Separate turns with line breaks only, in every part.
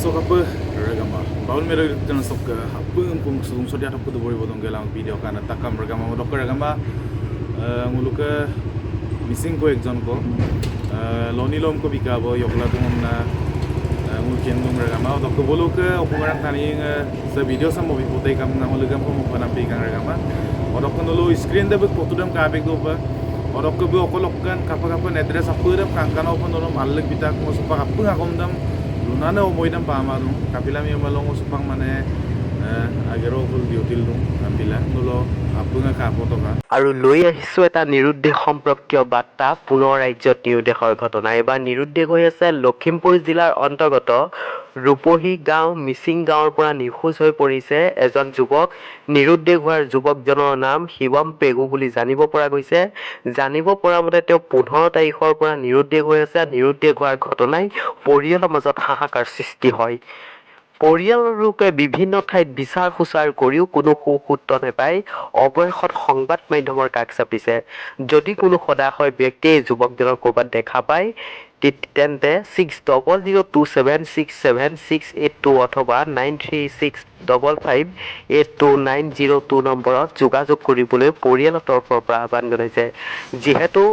Sok apa regama. Baul mero tan sok apa pung sung so dia apa tu bori bodong gelang video kana takam regama modok regama nguluke missing ko ekjon ko loni lom ko bikabo yokla tumna mungkin dong regama dok ko boluke okurang tani se video sam mobi potai kam na ngulugam ko mo pana pe kang regama odok ko lo screen de bek potudam ka bek do pa odok ko be okolokkan kapa address apurap kangkana open donom allek bitak mo supak apa akomdam Lunana umoidam pamadu kapila mi malongo supang mane agero kul diutil dum kapila nulo apunga kapoto ka
আৰু লৈ আহিছো এটা নিৰুদ্দেশ সম্পৰ্কীয় বাৰ্তা পুনৰ ৰাজ্যত নিৰুদ্দেশৰ ঘটনা এবাৰ নিৰুদ্দেশ হৈ আছে লখিমপুৰ জিলাৰ অন্তৰ্গত ৰূপহী গাঁও মিচিং গাঁৱৰ পৰা নিখোজ হৈ পৰিছে এজন যুৱক নিৰুদ্দেশ হোৱাৰ যুৱকজনৰ নাম শিৱম পেগু বুলি জানিব পৰা গৈছে জানিব পৰা মতে তেওঁ 15 তাৰিখৰ পৰা নিৰুদ্দেশ হৈ আছে নিৰুদ্দেশ হোৱাৰ ঘটনাই পৰিয়ালৰ মাজত হাহাকাৰ সৃষ্টি হয় পৰিয়ালৰ লোকে বিভিন্ন ঠাইত বিচাৰ খুচাৰ কৰিও কোনো সুসূত্ৰ নাপায় অৱশেষত সংবাদ মাধ্যমৰ কাষ চাপিছে যদি কোনো সদাশয় ব্যক্তিয়ে যুৱকজনৰ ক'ৰবাত দেখা পায় তেন্তে 6002767682 অথবা 9365582902 নম্বৰত যোগাযোগ কৰিবলৈ পৰিয়ালৰ তৰফৰ পৰা আহ্বান জনাইছে যিহেতু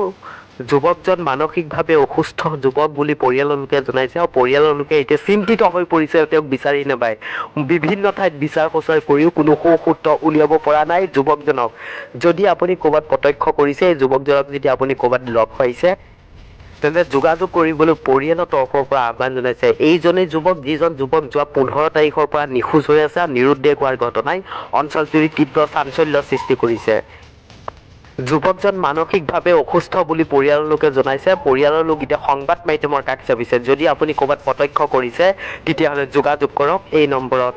যুৱকজন মানসিকভাৱে অসুস্থ যুৱক বুলি পৰিয়ালৰ লোকে জনাইছে আৰু পৰিয়ালৰ লোকে এতিয়া চিন্তিত হৈ পৰিছে তেওঁক বিচাৰি নাপায় বিভিন্ন ঠাইত বিচাৰ খোচাৰ কৰিও কোনো সুসূত্ৰ উলিয়াব পৰা নাই যুৱকজনক যদি আপুনি ক'ৰবাত প্ৰত্যক্ষ কৰিছে এই যুৱকজনক যদি আপুনি ক'ৰবাত লগ পাইছে তেন্তে যোগাযোগ কৰিবলৈ পৰিয়ালৰ তৰফৰ পৰা আহ্বান জনাইছে এইজনেই যুৱক যিজন যুৱক যোৱা 15 তাৰিখৰ পৰা নিখোজ হৈ আছে নিৰুদ্দেশ হোৱাৰ ঘটনাই অঞ্চলজুৰি তীব্ৰ চাঞ্চল্যৰ সৃষ্টি কৰিছে যুৱকজন মানসিকভাৱে অসুস্থ বুলি পৰিয়ালৰ লোকে জনাইছে পৰিয়ালৰ লোক এতিয়া সংবাদ মাধ্যমৰ কাষ চাপিছে যদি আপুনি ক'ৰবাত প্ৰত্যক্ষ কৰিছে তেতিয়াহ'লে যোগাযোগ কৰক এই নম্বৰত